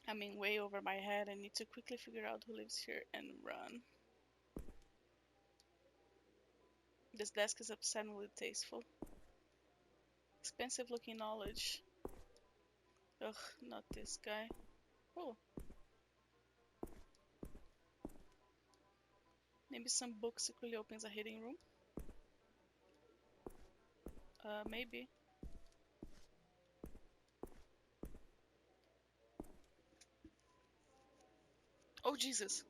I'm in way over my head. I need to quickly figure out who lives here and run. This desk is obscenely tasteful. Expensive looking knowledge. Ugh, not this guy. Oh, maybe some book secretly opens a hidden room? Maybe. Oh, Jesus.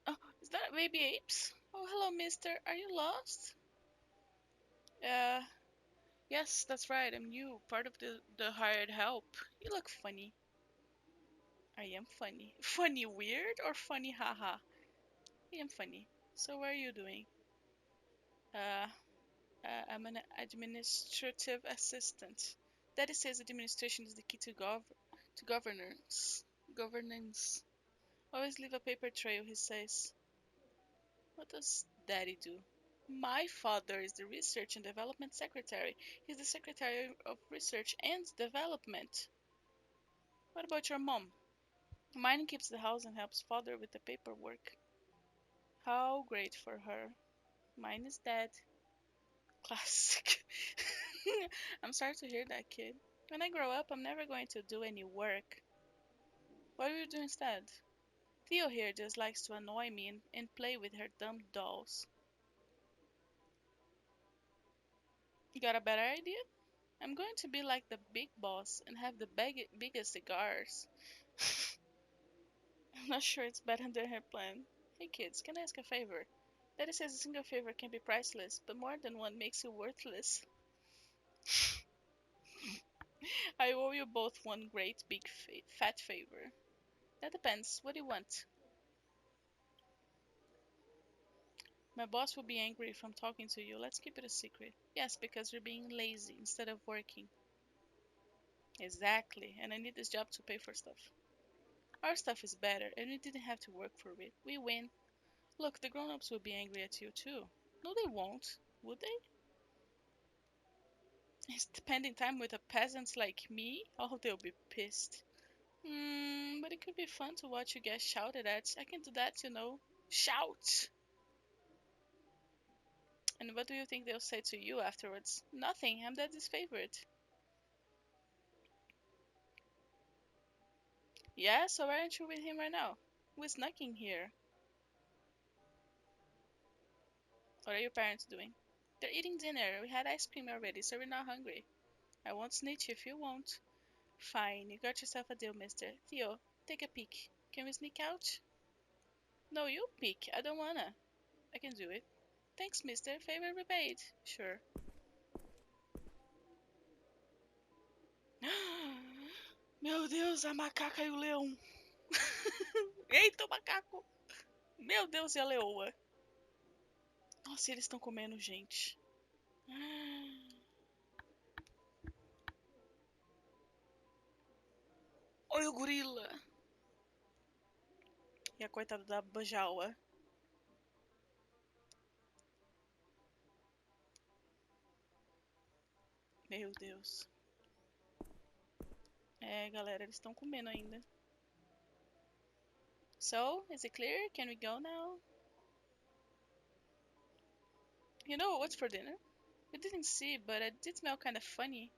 Oh, is that baby apes? Oh, hello, mister. Are you lost? Uh, yes, that's right. I'm you, part of the hired help. You look funny. I am funny. Funny weird or funny haha? I am funny. So what are you doing? Uh, I'm an administrative assistant. Daddy says administration is the key to governance. Governance. Always leave a paper trail, he says. What does Daddy do? My father is the Research and Development Secretary. He's the Secretary of Research and Development. What about your mom? Mine keeps the house and helps father with the paperwork. How great for her. Mine is dead. Classic. I'm sorry to hear that, kid. When I grow up, I'm never going to do any work. What do you do instead? Theo here just likes to annoy me and play with her dumb dolls. You got a better idea? I'm going to be like the big boss and have the biggest cigars. I'm not sure it's better than her plan. Hey kids, can I ask a favor? Daddy says a single favor can be priceless, but more than one makes you worthless. I owe you both one great big fat favor. That depends. What do you want? My boss will be angry if I'm talking to you. Let's keep it a secret. Yes, because you're being lazy instead of working. Exactly, and I need this job to pay for stuff. Our stuff is better, and we didn't have to work for it. We win. Look, the grown-ups will be angry at you too. No, they won't. Would they? Spending time with a peasants like me? Oh, they'll be pissed. But it could be fun to watch you get shouted at. I can do that, you know. Shout! And what do you think they'll say to you afterwards? Nothing, I'm daddy's favorite. Yeah, so why aren't you with him right now? We snuck in here. What are your parents doing? They're eating dinner. We had ice cream already, so we're not hungry. I won't snitch if you won't. Fine, you got yourself a deal, mister. Theo, take a peek. Can we sneak out? No, you peek. I don't wanna. I can do it. Thanks, mister. Favor repaid. Sure. Meu Deus, a macaca e o leão. Eita, o macaco. Meu Deus, e a leoa. Nossa, eles estão comendo gente. Olha o gorila. E a coitada da bajaua. Meu Deus. É, galera, eles estão comendo ainda. So, is it clear? Can we go now? You know what's for dinner? We didn't see, but it did smell kind of funny.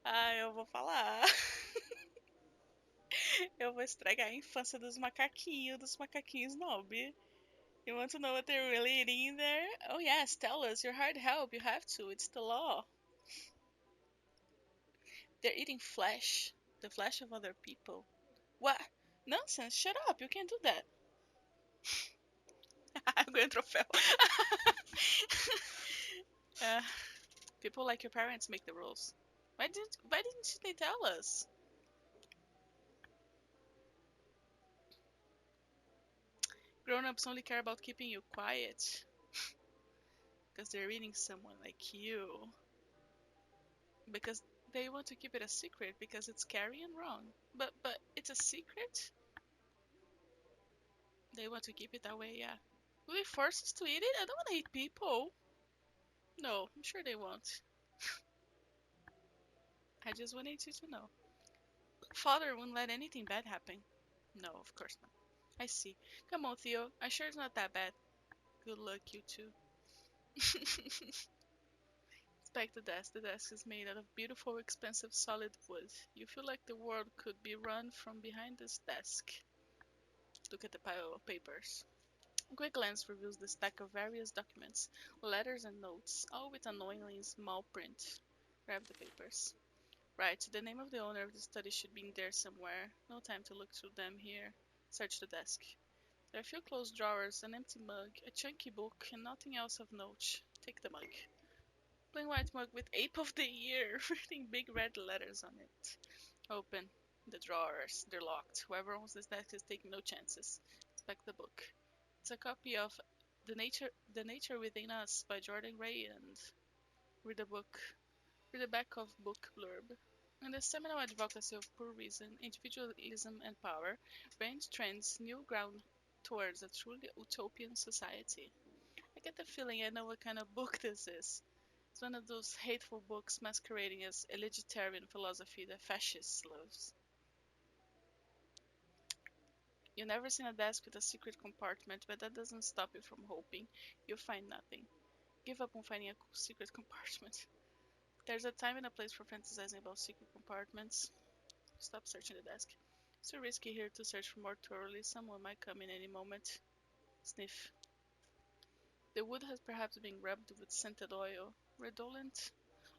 Ah, eu vou falar. Eu vou estragar a infância dos macaquinhos nobre. You want to know what they're really eating in there? Oh yes, tell us. You're hard help. You have to. It's the law. They're eating flesh. The flesh of other people. What? Nonsense. Shut up. You can't do that. I'm going to troféu. uh, People like your parents make the rules. Why didn't they tell us? Grown-ups only care about keeping you quiet because they're eating someone like you. Because they want to keep it a secret because it's scary and wrong. But it's a secret? They want to keep it that way, yeah. Will they force us to eat it? I don't want to eat people. No, I'm sure they won't. I just wanted you to know. Father wouldn't let anything bad happen. No, of course not. I see. Come on, Theo. I'm sure it's not that bad. Good luck, you two. Inspect the desk. The desk is made out of beautiful, expensive, solid wood. You feel like the world could be run from behind this desk. Look at the pile of papers. A quick glance reveals the stack of various documents, letters and notes, all with annoyingly small print. Grab the papers. Right, the name of the owner of the study should be in there somewhere. No time to look through them here. Search the desk. There are a few closed drawers, an empty mug, a chunky book, and nothing else of note. Take the mug. Plain white mug with Ape of the Year written big red letters on it. Open the drawers. They're locked. Whoever owns this desk is taking no chances. Inspect the book. It's a copy of The Nature Within Us by Jordan Gray and read the book. Read the back of book blurb. In the seminal advocacy of pure reason, individualism, and power, Range trends new ground towards a truly utopian society. I get the feeling I know what kind of book this is. It's one of those hateful books masquerading as egalitarian philosophy that fascists love. You've never seen a desk with a secret compartment, but that doesn't stop you from hoping you'll find nothing. Give up on finding a secret compartment. There's a time and a place for fantasizing about secret compartments. Stop searching the desk. It's too risky here to search for more thoroughly. Someone might come in any moment. Sniff. The wood has perhaps been rubbed with scented oil, redolent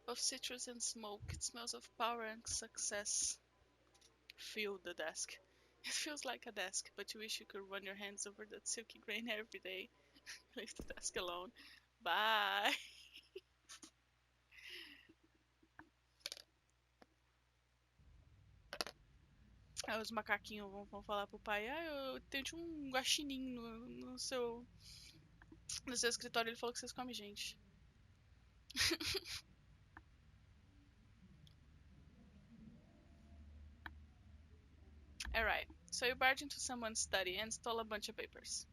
of citrus and smoke. It smells of power and success. Feel the desk. It feels like a desk, but you wish you could run your hands over that silky grain every day. Leave the desk alone. Bye! Aí os macaquinhos vão falar pro pai: Ah, eu tenho um guaxinim no seu escritório. Ele falou que vocês comem gente. Alright, so you barge into someone's study and stole a bunch of papers.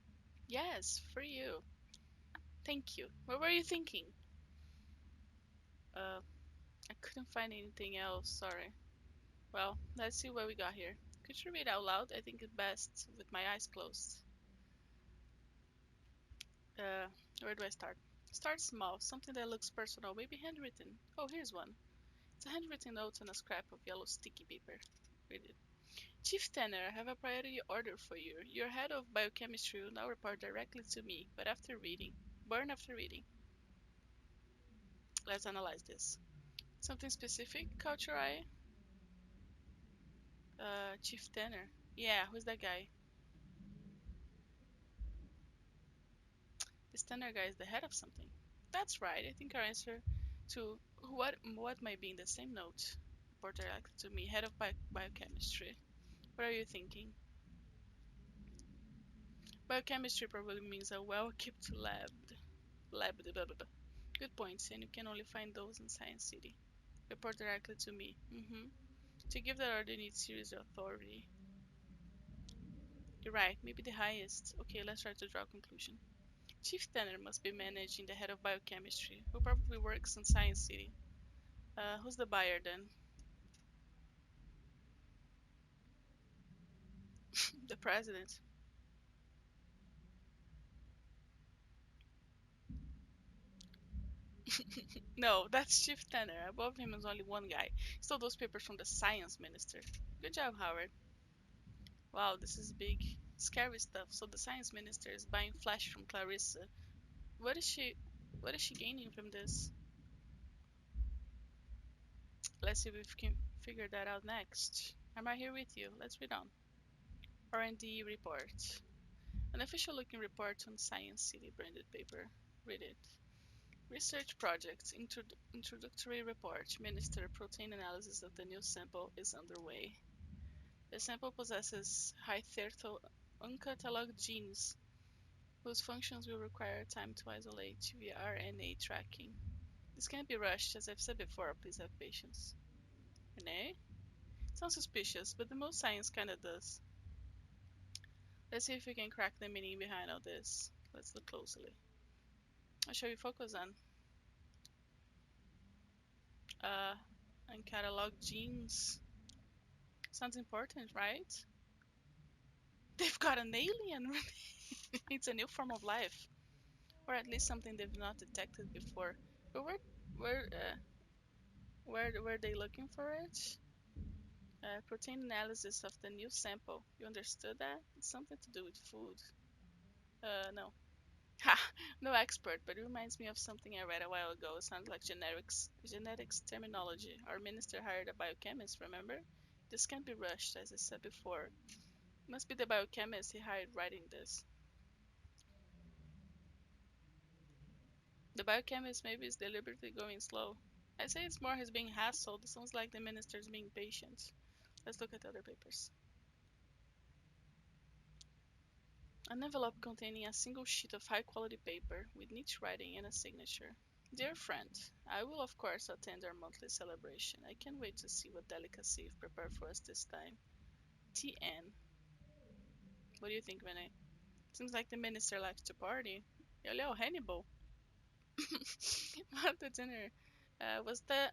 Yes, for you. Thank you. What were you thinking? Uh, I couldn't find anything else, sorry. Well, let's see what we got here. Could you read out loud? I think it's best with my eyes closed. Uh, where do I start? Start small, something that looks personal, maybe handwritten. Oh, here's one. It's a handwritten note on a scrap of yellow sticky paper. Read it. Chief Tanner, I have a priority order for you. Your head of biochemistry will now report directly to me, but after reading. Burn after reading. Let's analyze this. Something specific caught your eye? Chief Tanner. Yeah, who's that guy? This Tanner guy is the head of something. That's right. I think our answer to what might be in the same note. Report directly to me, head of biochemistry. What are you thinking? Biochemistry probably means a well-equipped lab. Blah, blah, blah. Good points, and you can only find those in Science City. Report directly to me. To give that order, you need serious authority. You're right, maybe the highest. Okay, let's try to draw a conclusion. Chief Tanner must be managing the head of biochemistry, who probably works in Science City. Who's the buyer then? The president. No, that's Chief Tanner. Above him is only one guy. He stole those papers from the science minister. Good job, Howard. Wow, this is big. Scary stuff. So the science minister is buying flesh from Clarissa. What is she what is she gaining from this? Let's see if we can figure that out next. I'm right here with you. Let's read on. R&D report. An official looking report on Science City branded paper. Read it. Research project. Introductory report. Minister protein analysis of the new sample is underway. The sample possesses high-theta uncatalogued genes whose functions will require time to isolate via RNA tracking. This can't be rushed, as I've said before, please have patience. Renee? Sounds suspicious, but the most science kinda does. Let's see if we can crack the meaning behind all this. Let's look closely. What shall we focus on? Uh, and catalog genes. Sounds important, right? They've got an alien. It's a new form of life, or at least something they've not detected before. But where, where were they looking for it? Protein analysis of the new sample. You understood that? It's something to do with food. No. Ha! No expert, but it reminds me of something I read a while ago. It sounds like genetics terminology. Our minister hired a biochemist, remember? This can't be rushed, as I said before. It must be the biochemist he hired writing this. The biochemist maybe is deliberately going slow. I say it's more he's being hassled. It sounds like the minister's being patient. Let's look at other papers. An envelope containing a single sheet of high-quality paper with neat writing and a signature. Dear friend, I will of course attend our monthly celebration. I can't wait to see what delicacy you've prepared for us this time. TN. What do you think, Renee? Seems like the minister likes to party. Ele é o Hannibal. What the dinner? Was that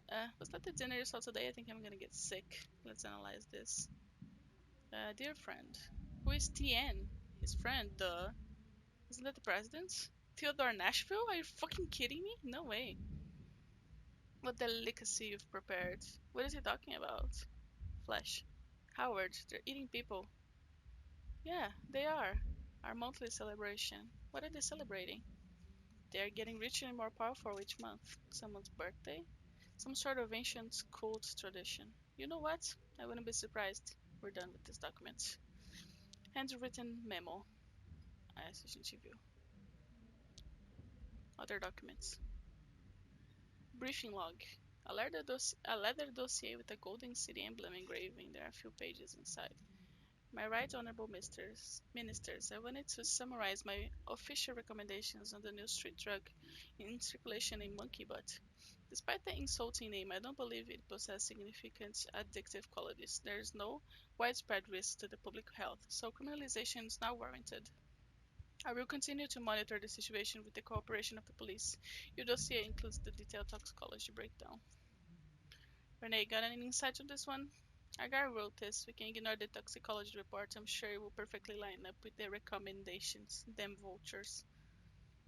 the dinner you saw today? I think I'm gonna get sick. Let's analyze this. Dear friend, who is TN? His friend, duh. Isn't that the president? Theodore Nashville? Are you fucking kidding me? No way. What delicacy you've prepared. What is he talking about? Flesh. Howard, they're eating people. Yeah, they are. Our monthly celebration. What are they celebrating? They are getting richer and more powerful each month. Someone's birthday? Some sort of ancient cult tradition. You know what? I wouldn't be surprised. We're done with this document. Handwritten memo. Aí a gente viu. Other documents. Briefing log. A leather dossier with a golden city emblem engraving. There are a few pages inside. My right honorable ministers, I wanted to summarize my official recommendations on the new street drug in circulation in monkey butt. Despite the insulting name, I don't believe it possesses significant addictive qualities. There is no widespread risk to the public health, so criminalization is not warranted. I will continue to monitor the situation with the cooperation of the police. Your dossier includes the detailed toxicology breakdown. Renee, got any insight on this one? Our guy wrote this. We can ignore the toxicology report. I'm sure it will perfectly line up with the recommendations. Them vultures.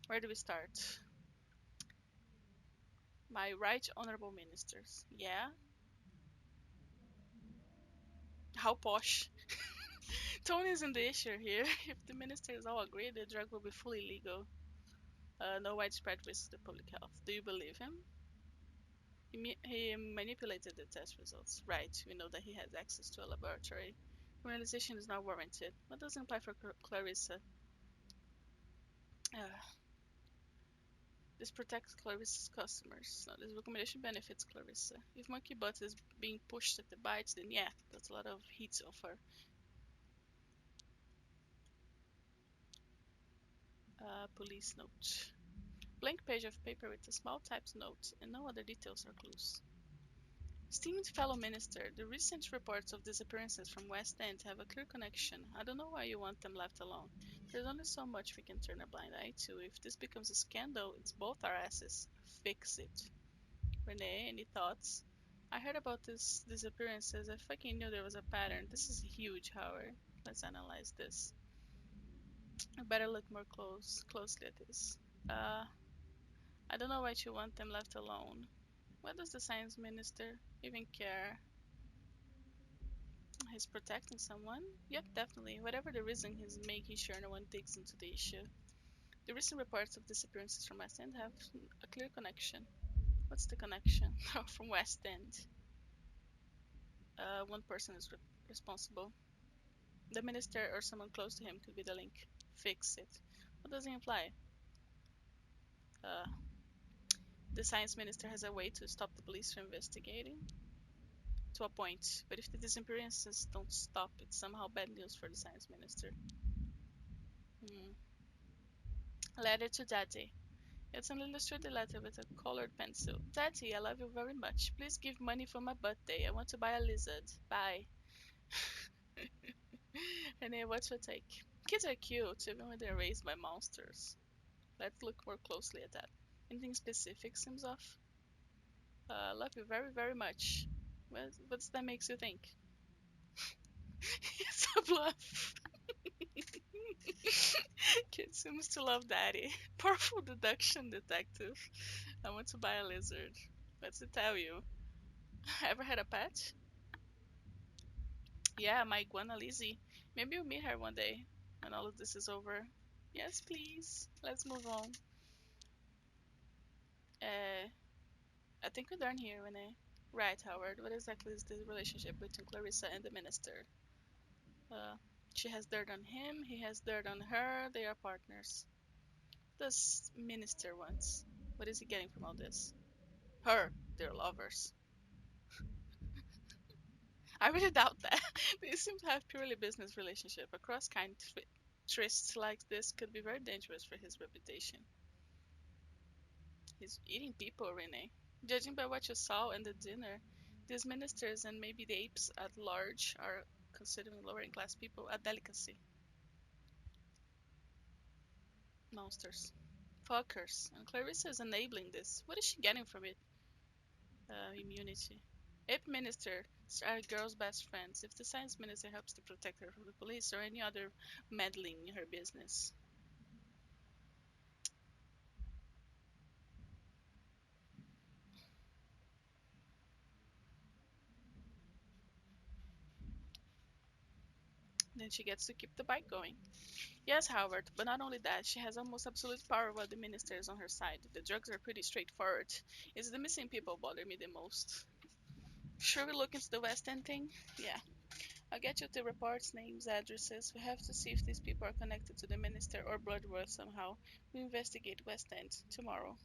Where do we start? My right honorable ministers. Yeah? How posh. Tone isn't the issue here. If the ministers all agree, the drug will be fully legal. No widespread risk to public health. Do you believe him? He manipulated the test results. Right, we know that he has access to a laboratory. Criminalization is not warranted. What does it imply for Clarissa? Uh, this protects Clarissa's customers. No, this recommendation benefits Clarissa. If Monkey Butt is being pushed at the bites, then yeah, that's a lot of heat so far. Police note. Blank page of paper with a small typed note and no other details or clues. Esteemed fellow minister, the recent reports of disappearances from West End have a clear connection. I don't know why you want them left alone. There's only so much we can turn a blind eye to. If this becomes a scandal, it's both our asses. Fix it. Renee, any thoughts? I heard about these disappearances. I fucking knew there was a pattern. This is huge, Howard. Let's analyze this. I better look more closely at this. I don't know why you want them left alone. What does the science minister even care? He's protecting someone? Yep, definitely. Whatever the reason, he's making sure no one digs into the issue. The recent reports of disappearances from West End have a clear connection. What's the connection? From West End. One person is responsible. The minister or someone close to him could be the link. Fix it. What does it imply? Uh, the science minister has a way to stop the police from investigating? To a point. But if the disappearances don't stop, it's somehow bad news for the science minister. Letter to Daddy. It's an illustrated letter with a colored pencil. Daddy, I love you very much. Please give money for my birthday. I want to buy a lizard. Bye. Renee, what's your take? Kids are cute, even when they're raised by monsters. Let's look more closely at that. Anything specific seems off? Love you very, very much. What's that makes you think? It's a bluff. Kid seems to love daddy. Powerful deduction detective. I want to buy a lizard. What's it tell you? Ever had a pet? Yeah, my iguana Lizzie. Maybe you'll meet her one day when all of this is over. Yes, please. Let's move on. Uh, I think we're done here, Renee. Right, Howard. What exactly is the relationship between Clarissa and the minister? Uh, she has dirt on him, he has dirt on her, they are partners. This minister wants. What is he getting from all this? Her, they're lovers. I really doubt that. They seem to have purely business relationship. A cross-kind tryst like this could be very dangerous for his reputation. He's eating people, Renee. Judging by what you saw in the dinner, these ministers and maybe the apes at large are considering lowering class people a delicacy. Monsters. Fuckers. And Clarissa is enabling this. What is she getting from it? Immunity. Ape ministers are girls' best friends. If the science minister helps to protect her from the police or any other meddling in her business, then she gets to keep the bike going. Yes, Howard, but not only that, she has almost absolute power while the minister is on her side. The drugs are pretty straightforward. It's the missing people bother me the most. Sure, we look into the West End thing? Yeah. I'll get you the reports, names, addresses. We have to see if these people are connected to the minister or Bloodworth somehow. We investigate West End tomorrow.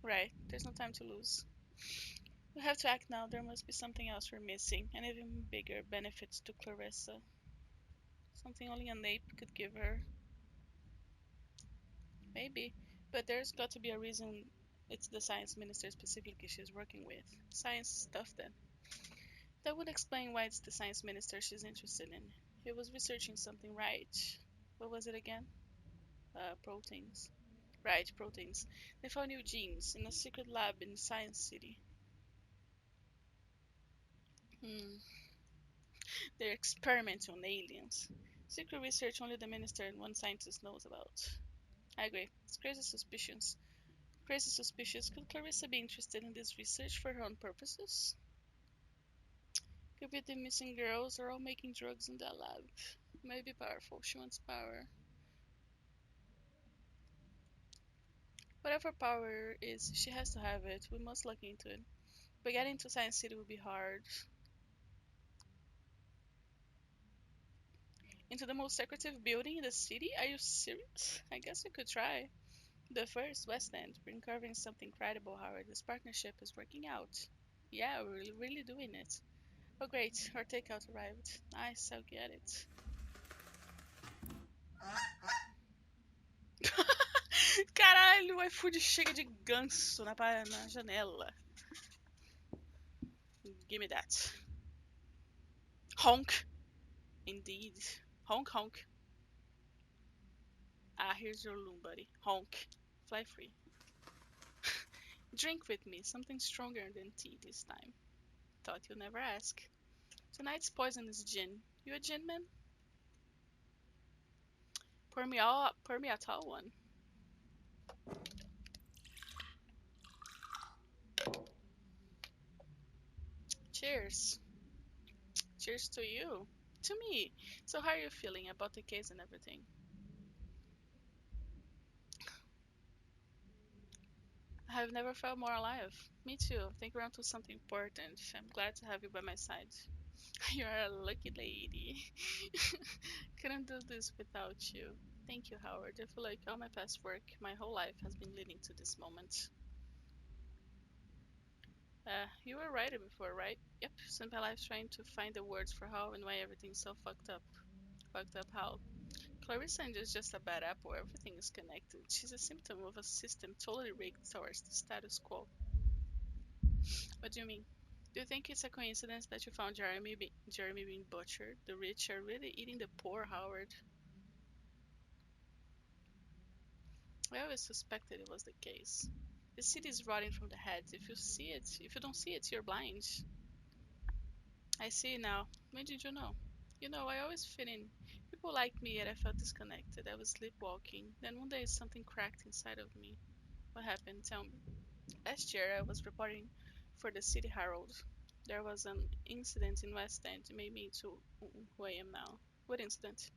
Right, there's no time to lose. We have to act now. There must be something else we're missing, and even bigger benefits to Clarissa. Something only an ape could give her. Maybe, but there's got to be a reason it's the science minister specifically she's working with. Science stuff, then. That would explain why it's the science minister she's interested in. He was researching something, right? What was it again? Proteins. Right, proteins. They found new genes in a secret lab in Science City. Hmm. They're experimenting on aliens. Secret research only the minister and one scientist knows about. I agree. It's crazy suspicions. Crazy suspicious. Could Clarissa be interested in this research for her own purposes? Could be the missing girls are all making drugs in that lab. Maybe powerful. She wants power. Whatever power is, she has to have it. We must look into it. But getting to Science City would be hard. Into the most secretive building in the city? Are you serious? I guess we could try. The first West End. We're uncovering something credible, Howard. This partnership is working out. Yeah, we're really doing it. Oh, great. Our takeout arrived. Nice, I'll get it. Caralho, o iFood chega de ganso na janela. Give me that. Honk. Indeed. Honk, honk. Ah, here's your loom, buddy. Honk. Fly free. Drink with me. Something stronger than tea this time. Thought you'd never ask. Tonight's poison is gin. You a gin man? Pour me a tall one. Cheers. Cheers to you. To me. So how are you feeling about the case and everything? I've never felt more alive. Me too. I think we're onto something important. I'm glad to have you by my side. You're a lucky lady. Couldn't do this without you. Thank you, Howard. I feel like all my past work, my whole life has been leading to this moment. You were a writer before, right? Yep. Spent my life trying to find the words for how and why everything's so fucked up. Fucked up how? Clarissa is just a bad apple. Everything is connected. She's a symptom of a system totally rigged towards the status quo. What do you mean? Do you think it's a coincidence that you found Jeremy being butchered? The rich are really eating the poor, Howard. I always suspected it was the case. The city is rotting from the heads. If you don't see it, you're blind. I see now. When did you know? You know, I always fit in. People liked me, yet I felt disconnected. I was sleepwalking. Then one day something cracked inside of me. What happened? Tell me. Last year I was reporting for the City Herald. There was an incident in West End that made me into who I am now. What incident?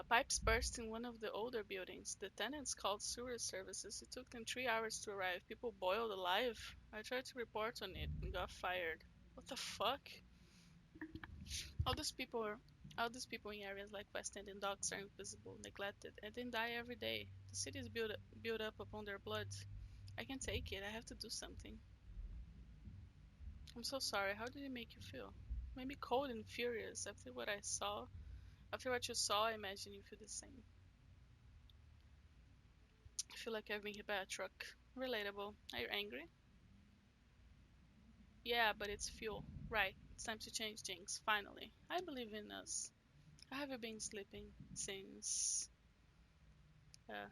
Pipes burst in one of the older buildings. The tenants called sewer services. It took them 3 hours to arrive. People boiled alive. I tried to report on it and got fired. What the fuck? All these people are all these people in areas like West End and Docks are invisible, neglected, and then die every day. The city is built up upon their blood. I can't take it. I have to do something. I'm so sorry. How did it make you feel? Made me cold and furious. After what I saw, after what you saw, I imagine you feel the same. I feel like I've been hit by a truck. Relatable. Are you angry? Yeah, but it's fuel. Right. It's time to change things. Finally. I believe in us. How have you been sleeping since? Uh,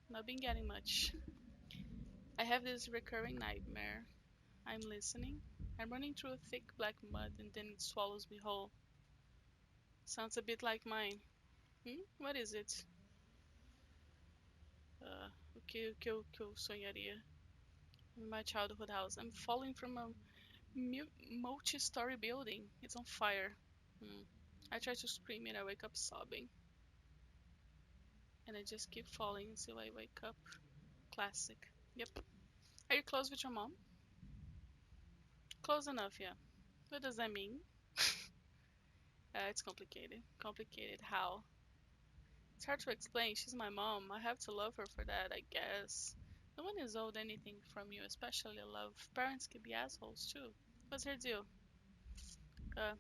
not been getting much. I have this recurring nightmare. I'm listening. I'm running through thick black mud and then it swallows me whole. Sounds a bit like mine. What is it? O que eu sonharia? In my childhood house. I'm falling from a multi-story building. It's on fire. Hmm. I try to scream and I wake up sobbing. And I just keep falling until I wake up. Classic. Yep. Are you close with your mom? Close enough, yeah. What does that mean? It's complicated. Complicated. How? It's hard to explain. She's my mom. I have to love her for that, I guess. No one is owed anything from you, especially love. Parents can be assholes too. What's her deal? Uh,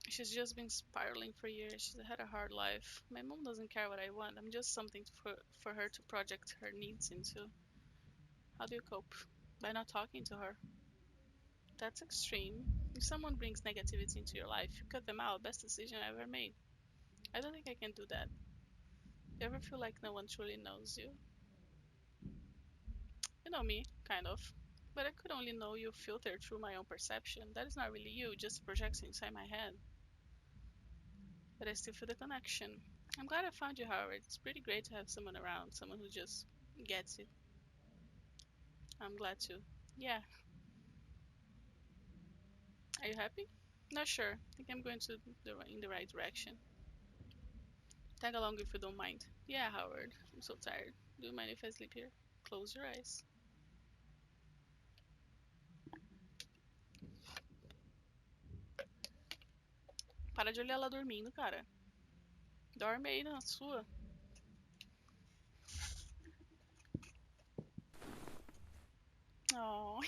she's just been spiraling for years. She's had a hard life. My mom doesn't care what I want. I'm just something for her to project her needs into. How do you cope? By not talking to her. That's extreme. If someone brings negativity into your life, you cut them out. Best decision I ever made. I don't think I can do that. You ever feel like no one truly knows you? You know me, kind of. But I could only know you filtered through my own perception. That is not really you, just a projection inside my head. But I still feel the connection. I'm glad I found you, Howard. It's pretty great to have someone around, someone who just gets it. I'm glad to. Yeah. Are you happy? Not sure. I think I'm going in the right direction. Tag along if you don't mind. Yeah, Howard. I'm so tired. Do you mind if I sleep here? Close your eyes. Para de olhar ela dormindo, cara. Dorme aí na sua. Oh.